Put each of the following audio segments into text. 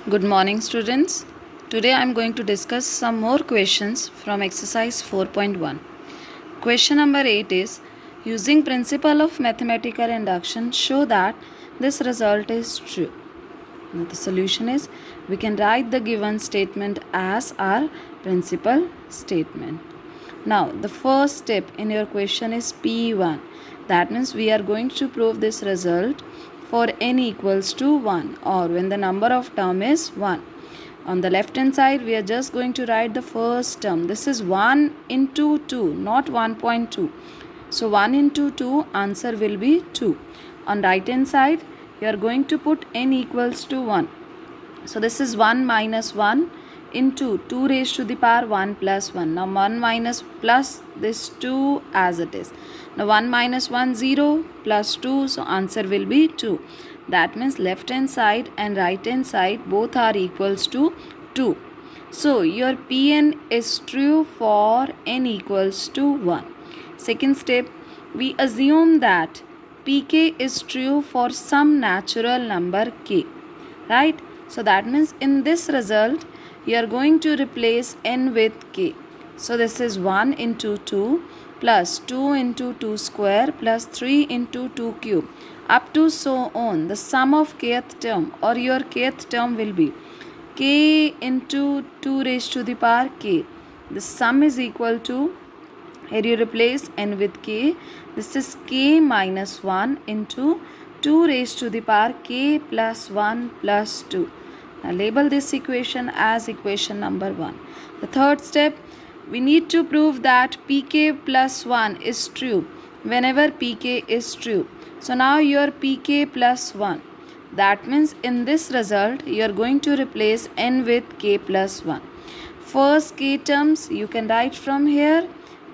Good morning, students. Today I am going to discuss some more questions from exercise 4.1. Question number 8 is, using principle of mathematical induction, show that this result is true. Now the solution is, we can write the given statement as our principal statement. Now the first step in your question is P1. That means we are going to prove this result for n equals to 1 or when the number of term is 1. On the left hand side we are just going to write the first term. This is 1 into 2, not 1.2. So 1 into 2, answer will be 2. On right hand side you are going to put n equals to 1. So this is 1 minus 1 into 2 raised to the power 1 plus 1. Now 1 minus plus this 2 as it is. Now 1 minus 1 0 plus 2, so answer will be 2. That means left hand side and right hand side both are equals to 2. So your Pn is true for n equals to 1. Second step, we assume that Pk is true for some natural number k. Right? So that means in this result, you are going to replace n with k. So this is 1 into 2 plus 2 into 2 square plus 3 into 2 cube up to so on. The sum of kth term or your kth term will be k into 2 raised to the power k. The sum is equal to, here you replace n with k. This is k minus 1 into 2 raised to the power k plus 1 plus 2. Now label this equation as equation number 1. The third step, we need to prove that pk plus 1 is true whenever pk is true. So now your pk plus 1. That means in this result, you are going to replace n with k plus 1. First k terms you can write from here,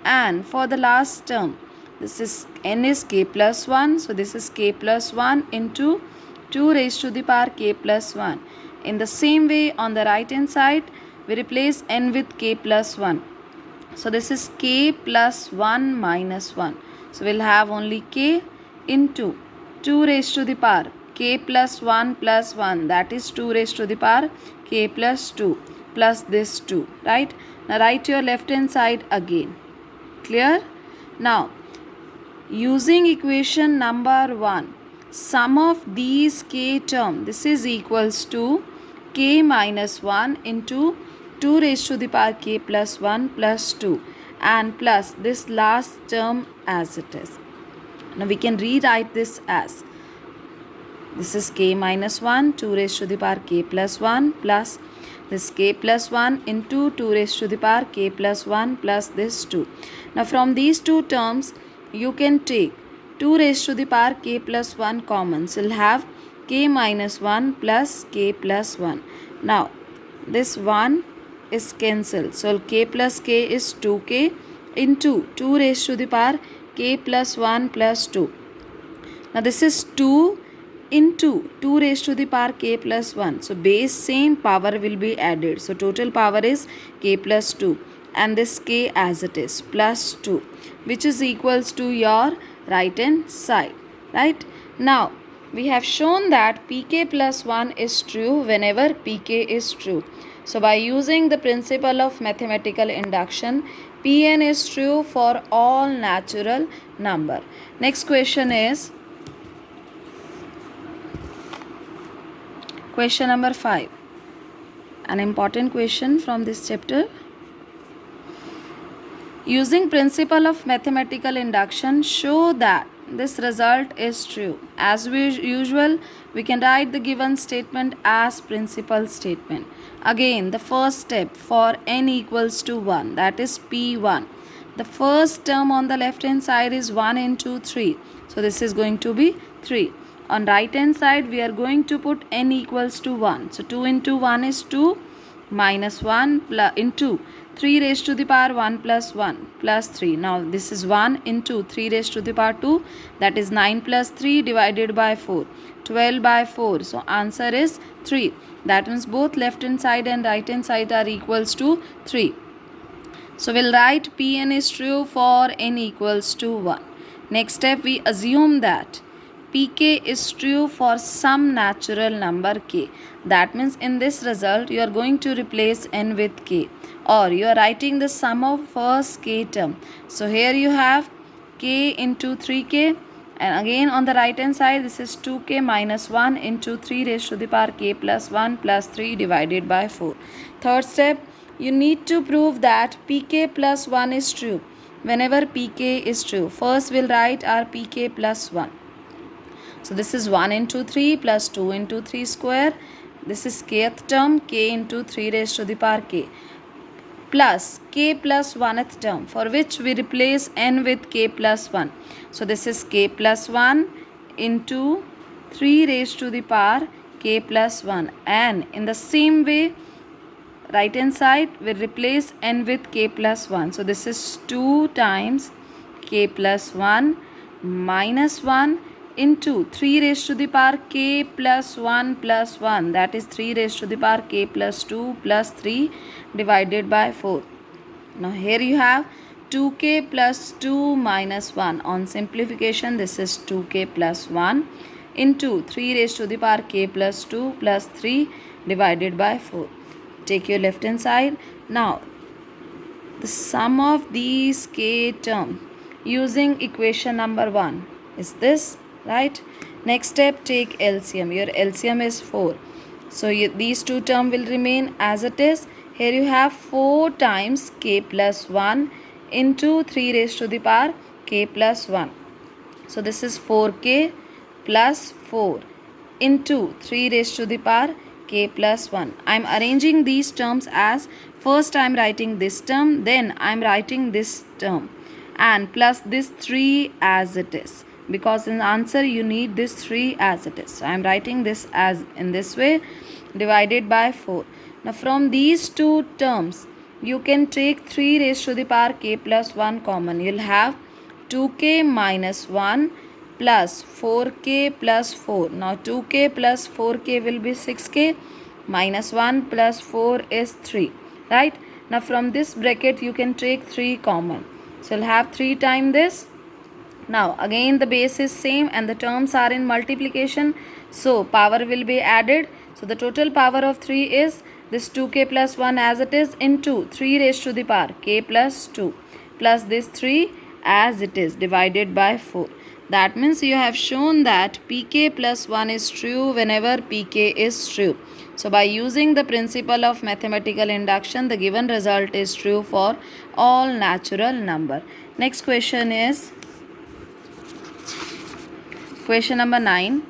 and for the last term, this is n is k plus 1. So this is k plus 1 into 2 raised to the power k plus 1. In the same way, on the right hand side, we replace n with k plus 1. So this is k plus 1 minus 1. So we'll have only k into 2 raised to the power k plus 1 plus 1. That is 2 raised to the power k plus 2 plus this 2. Right? Now write your left hand side again. Clear? Now, using equation number 1, sum of these k term, this is equals to k minus 1 into 2 raised to the power k plus 1 plus 2 and plus this last term as it is. Now we can rewrite this as, this is k minus 1, 2 raised to the power k plus 1 plus this k plus 1 into 2 raised to the power k plus 1 plus this 2. Now from these two terms, you can take 2 raised to the power k plus 1 common. So you'll have k minus 1 plus k plus 1. Now this 1 is cancelled. So k plus k is 2k into 2 raised to the power k plus 1 plus 2. Now this is 2 into 2 raised to the power k plus 1. So base same, power will be added. So total power is k plus 2 and this k as it is plus 2, which is equals to your right hand side. Right? Now we have shown that pk plus 1 is true whenever pk is true. So by using the principle of mathematical induction, Pn is true for all natural number. Next question is question number 5. An important question from this chapter. Using principle of mathematical induction, show that this result is true. As usual, we can write the given statement as principal statement. Again, the first step for n equals to 1, that is P1. The first term on the left hand side is 1 into 3. So this is going to be 3. On right hand side, we are going to put n equals to 1. So 2 into 1 is 2 minus 1 plus into 3 raised to the power 1 plus 1 plus 3. Now this is 1 into 3 raised to the power 2. That is 9 plus 3 divided by 4. 12 by 4. So answer is 3. That means both left hand side and right hand side are equals to 3. So we'll write Pn is true for n equals to 1. Next step, we assume that pk is true for some natural number k. That means in this result you are going to replace n with k, or you are writing the sum of first k term. So here you have k into 3k, and again on the right hand side this is 2k minus 1 into 3 raised to the power k plus 1 plus 3 divided by 4. Third step, you need to prove that pk plus 1 is true. Whenever pk is true, first we'll write our pk plus 1. So this is 1 into 3 plus 2 into 3 square. This is kth term, k into 3 raised to the power k, plus k plus 1th term, for which we replace n with k plus 1. So this is k plus 1 into 3 raised to the power k plus 1, and in the same way right hand side we replace n with k plus 1. So this is 2 times k plus 1 minus 1 into 3 raised to the power k plus 1 plus 1, that is 3 raised to the power k plus 2 plus 3 divided by 4. Now here you have 2k plus 2 minus 1. On simplification this is 2k plus 1 into 3 raised to the power k plus 2 plus 3 divided by 4. Take your left hand side. Now the sum of these k terms using equation number 1 is this, right? Next step, take LCM. Your LCM is 4. So these two terms will remain as it is. Here you have 4 times k plus 1 into 3 raised to the power k plus 1. So this is 4k plus 4 into 3 raised to the power k plus 1. I am arranging these terms as first I am writing this term, then I am writing this term, and plus this 3 as it is, because in the answer you need this 3 as it is. So I am writing this as in this way, divided by 4. Now from these two terms you can take 3 raised to the power k plus 1 common. You will have 2k minus 1 plus 4k plus 4. Now 2k plus 4k will be 6k, minus 1 plus 4 is 3, right? Now from this bracket you can take 3 common. So you'll have 3 times this. Now again the base is same and the terms are in multiplication, so power will be added. So the total power of 3 is this 2k plus 1 as it is into 3 raised to the power k plus 2 plus this 3 as it is divided by 4. That means you have shown that pk plus 1 is true whenever pk is true. So by using the principle of mathematical induction, the given result is true for all natural number. Next question is question number 9.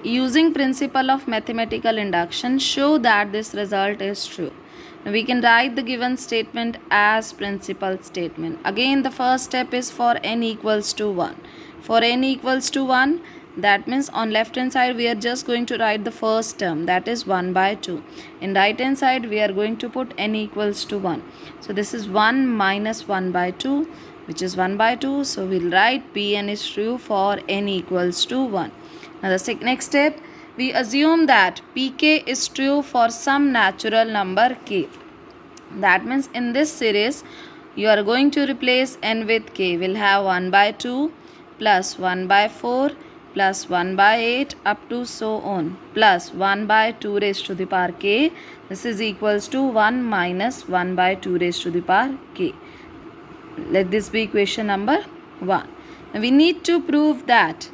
Using principle of mathematical induction, show that this result is true. Now we can write the given statement as principal statement. Again the first step is for n equals to 1. For n equals to 1, that means on left hand side we are just going to write the first term, that is 1 by 2. In right hand side we are going to put n equals to 1. So this is 1 minus 1 by 2, which is 1 by 2. So we'll write Pn is true for n equals to 1. Now the next step, we assume that pk is true for some natural number k. That means in this series you are going to replace n with k. We'll have 1 by 2 plus 1 by 4 plus 1 by 8 up to so on, plus 1 by 2 raised to the power k. This is equals to 1 minus 1 by 2 raised to the power k. Let this be equation number 1. Now we need to prove that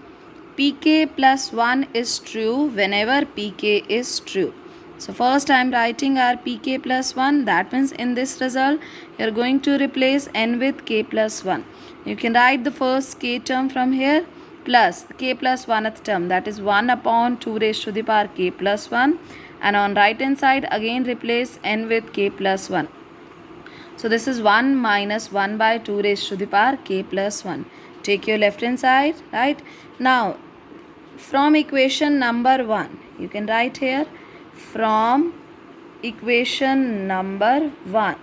pk plus 1 is true whenever pk is true. So first I am writing our pk plus 1. That means in this result you are going to replace n with k plus 1. You can write the first k term from here plus k plus 1th term, that is 1 upon 2 raised to the power k plus 1, and on right hand side again replace n with k plus 1. So this is 1 minus 1 by 2 raised to the power k plus 1. Take your left hand side, right? Now from equation number 1, you can write here from equation number 1,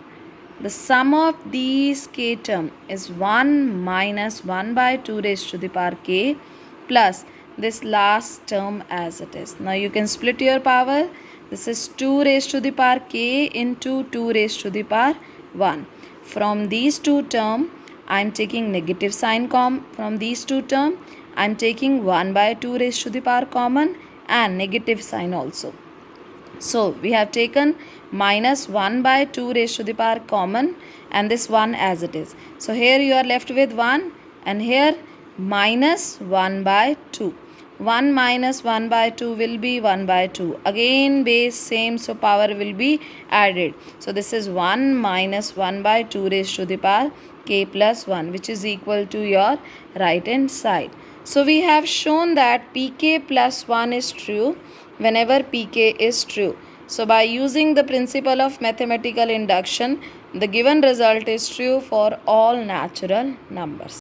the sum of these k term is 1 minus 1 by 2 raised to the power k plus this last term as it is. Now you can split your power. This is 2 raised to the power k into 2 raised to the power 1. From these two terms I am taking negative sign from these two terms. I am taking 1 by 2 raised to the power common and negative sign also. So we have taken minus 1 by 2 raised to the power common and this 1 as it is. So here you are left with 1 and here minus 1 by 2. 1 minus 1 by 2 will be 1 by 2. Again base same, so power will be added. So this is 1 minus 1 by 2 raised to the power k plus 1, which is equal to your right hand side. So we have shown that pk plus 1 is true whenever pk is true. So by using the principle of mathematical induction, the given result is true for all natural numbers.